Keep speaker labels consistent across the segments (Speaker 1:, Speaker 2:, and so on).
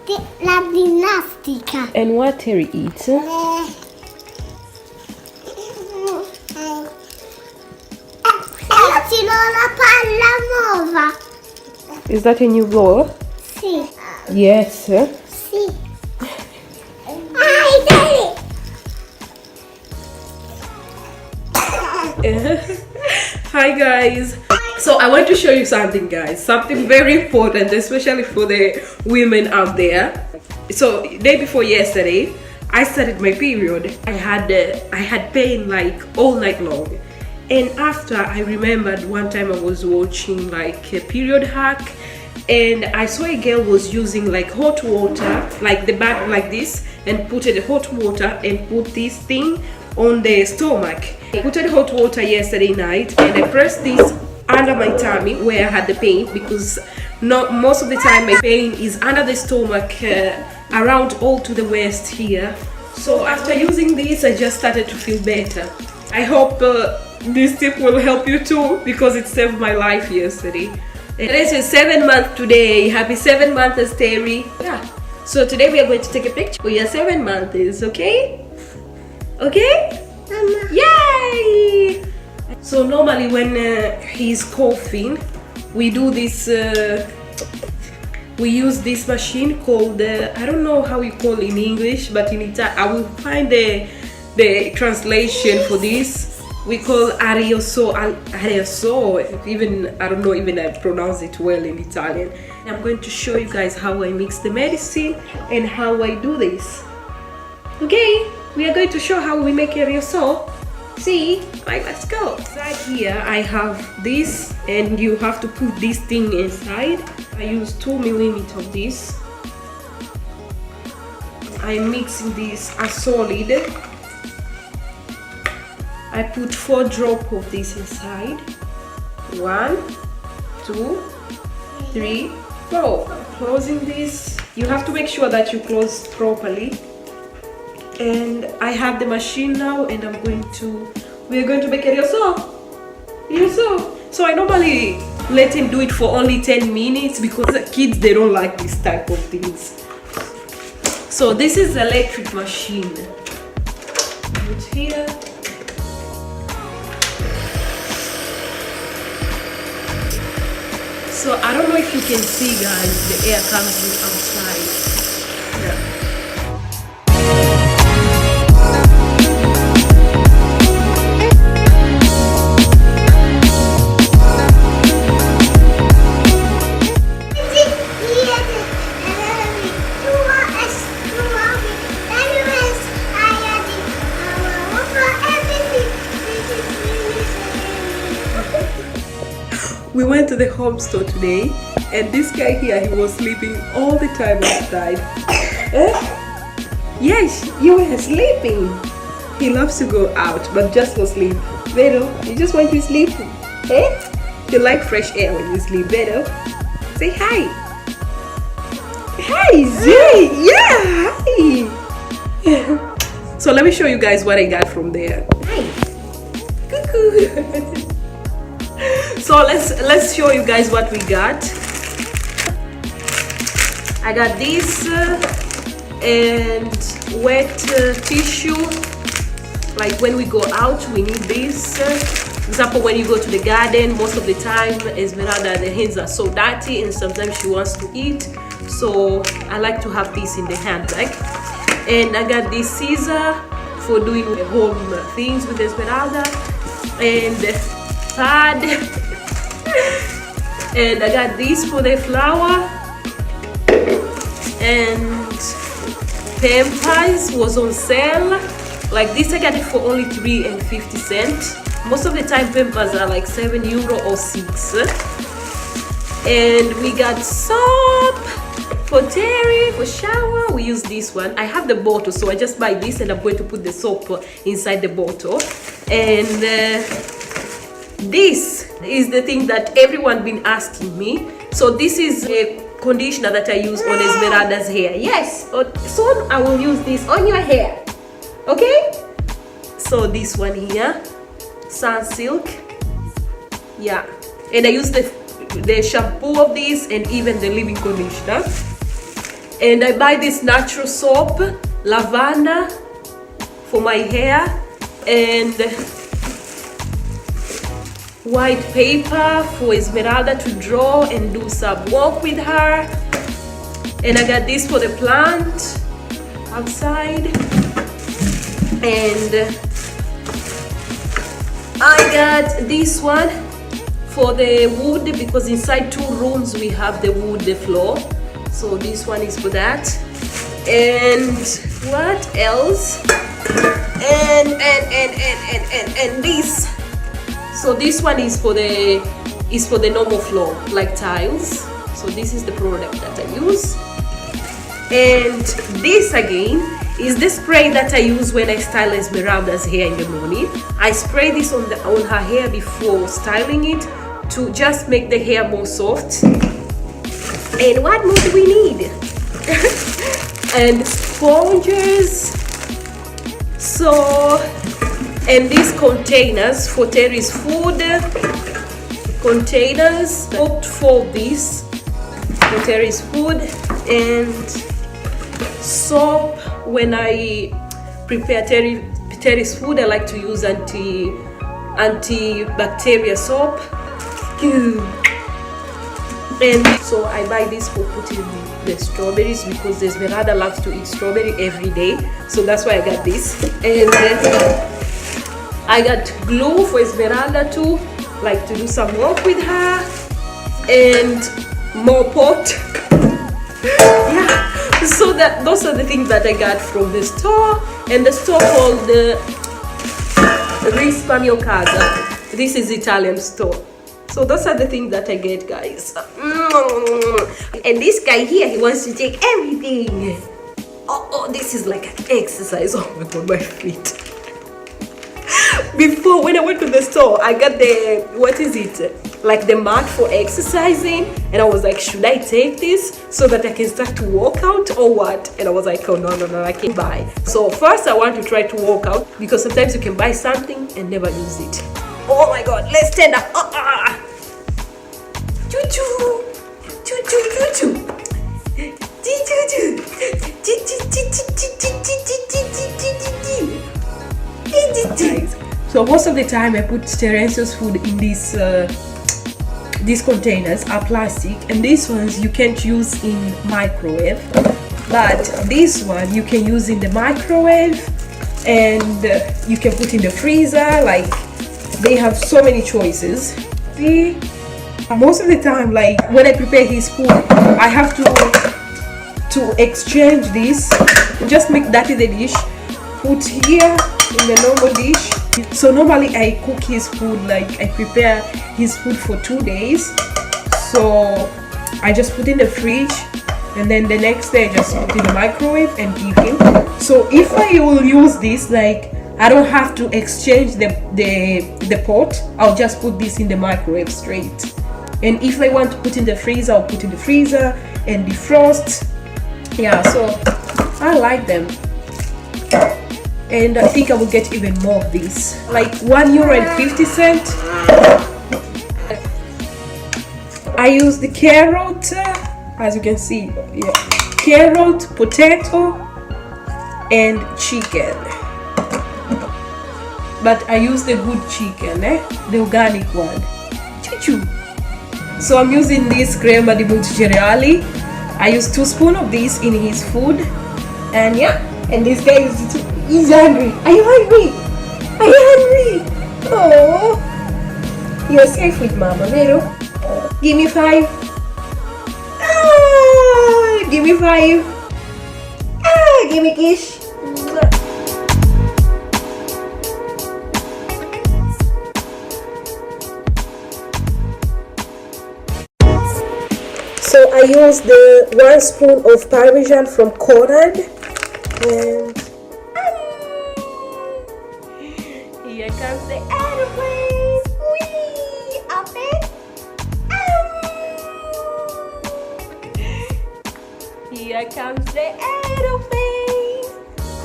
Speaker 1: La ginnastica.
Speaker 2: And what Terry eats?
Speaker 1: La palla nuova.
Speaker 2: Is that a new blower?
Speaker 1: Sì.
Speaker 2: Yes.
Speaker 1: Sì. Dai!
Speaker 2: Hi guys. So I want to show you something, guys. Something very important, especially for the women out there. So day before yesterday, I started my period. I had pain like all night long. And after, I remembered one time I was watching like a period hack, and I saw a girl was using like hot water, like the bag like this, and put the hot water and put this thing on the stomach. I put the hot water yesterday night, and I pressed this under my tummy where I had the pain, because most of the time my pain is under the stomach, around all to the waist here. So after using this, I just started to feel better. I hope this tip will help you too, because it saved my life yesterday. And it's your 7th month today. Happy 7 months, Terry. Yeah. So today we are going to take a picture for your 7 months, okay? Okay?
Speaker 1: Mama.
Speaker 2: Yay! So normally when he's coughing, we do this. We use this machine called I don't know how you call it in English, but in Italian I will find the translation for this. We call aerosol. Even I don't know even I pronounce it well in Italian. I'm going to show you guys how I mix the medicine and how I do this. Okay, we are going to show how we make aerosol. See, right, let's go. Right here I have this, and you have to put this thing inside. I use 2 millimeters of this. I'm mixing this as solid. I put 4 drops of this inside. 1, 2, 3, 4. Closing this. You have to make sure that you close properly. And I have the machine now, and we're going to make a aerosol. So I normally let him do it for only 10 minutes, because the kids, they don't like this type of things. So this is the electric machine. Put here. So I don't know if you can see, guys, the air comes outside. Yeah. We went to the home store today, and this guy here, he was sleeping all the time outside. Yes, you were sleeping. He loves to go out, but just for sleep. Vero, you just want to sleep. You like fresh air when you sleep, Vero. Say hi. Hi, Zay. Yeah, hi. So let me show you guys what I got from there. Hi. Cuckoo. So let's show you guys what we got. I got this and wet tissue. Like when we go out, we need this. For example, when you go to the garden, most of the time Esmeralda, the hands are so dirty, and sometimes she wants to eat. So I like to have this in the handbag. And I got this scissor for doing the home things with Esmeralda, and pad. And I got this for the flour, and Pampers was on sale. Like this I got it for only 3.50 cents. Most of the time Pampers are like €7 or 6. And we got soap for Terry, for shower. We use this one. I have the bottle, so I just buy this, and I'm going to put the soap inside the bottle. And this is the thing that everyone been asking me. So this is a conditioner that I use on Esmeralda's hair. Yes, soon I will use this on your hair. Okay? So this one here, SUNSILK. Yeah, and I use the shampoo of this, and even the leave-in conditioner. And I buy this natural soap, lavender, for my hair, and white paper for Esmeralda to draw and do some work with her. And I got this for the plant outside. And I got this one for the wood, because inside 2 rooms we have the wood floor. So this one is for that. And what else? And this. So this one is for the normal floor, like tiles. So this is the product that I use. And this again is the spray that I use when I style Esmeralda's hair in the morning. I spray this on her hair before styling it to just make the hair more soft. And what more do we need? And sponges. So, and these containers for Terry's food containers. Bought 4 of these for Terry's food. And soap. When I prepare Terry's food, I like to use antibacterial soap. And so I buy this for putting the strawberries, because Esmeralda loves to eat strawberry every day. So that's why I got this. And then I got glue for Esmeralda too, like to do some work with her. And more pot. Yeah. So those are the things that I got from the store. And the store called the Risparmio Casa. This is Italian store. So those are the things that I get, guys. And this guy here, he wants to take everything. Oh, this is like an exercise. Oh my god, my feet. Before, when I went to the store, I got the, what is it? Like the mat for exercising. And I was like, should I take this so that I can start to work out or what? And I was like, oh no, I can't buy. So first I want to try to work out, because sometimes you can buy something and never use it. Oh my god, let's stand up. Choo-choo. Choo-choo, choo-choo. So most of the time I put Terence's food in these containers are plastic, and these ones you can't use in microwave, but this one you can use in the microwave, and you can put in the freezer. Like, they have so many choices. See, most of the time, like when I prepare his food, I have to exchange this, just make that in the dish, put here in the normal dish. So normally I cook his food, like I prepare his food for 2 days, so I just put in the fridge, and then the next day I just put in the microwave and give him. So if I will use this, like I don't have to exchange the pot, I'll just put this in the microwave straight. And if I want to put in the freezer, I'll put in the freezer and defrost. Yeah, so I like them. And I think I will get even more of these, like €1.50. I use the carrot, as you can see, yeah, carrot, potato, and chicken. But I use the good chicken, the organic one. Choo-choo. So I'm using this crema di cereali. I use 2 spoons of this in his food, and yeah, and this guy he's hungry. Are you hungry? Are you hungry? Oh, you're safe with Mama, Vero. Give me 5. Give me 5. Give me kiss. So I use the 1 spoon of Parmesan from Conrad, and here comes the aeroplane. Whee! Up it. Here comes the aeroplane.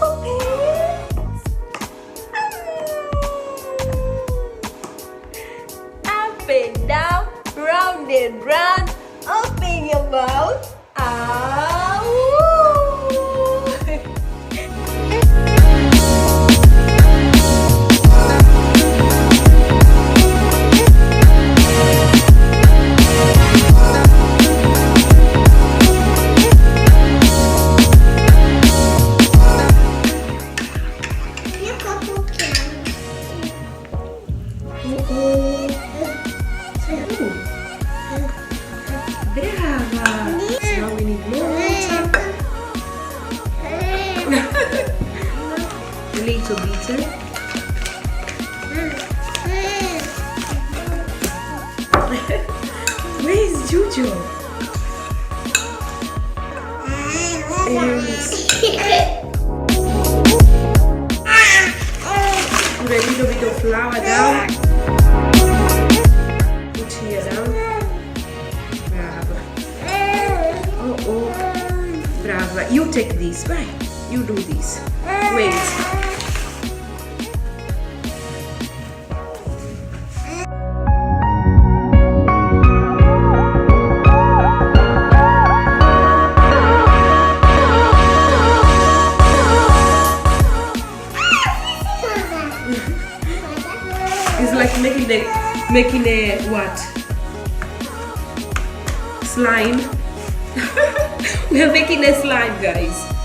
Speaker 2: Okay. Up and down, round and round. Open your mouth. Ow. Put a little bit of flour down. Put here down. Brava. Oh. Brava. You take this, right? You do this. Wait. It's like making a what? Slime. We are making a slime, guys.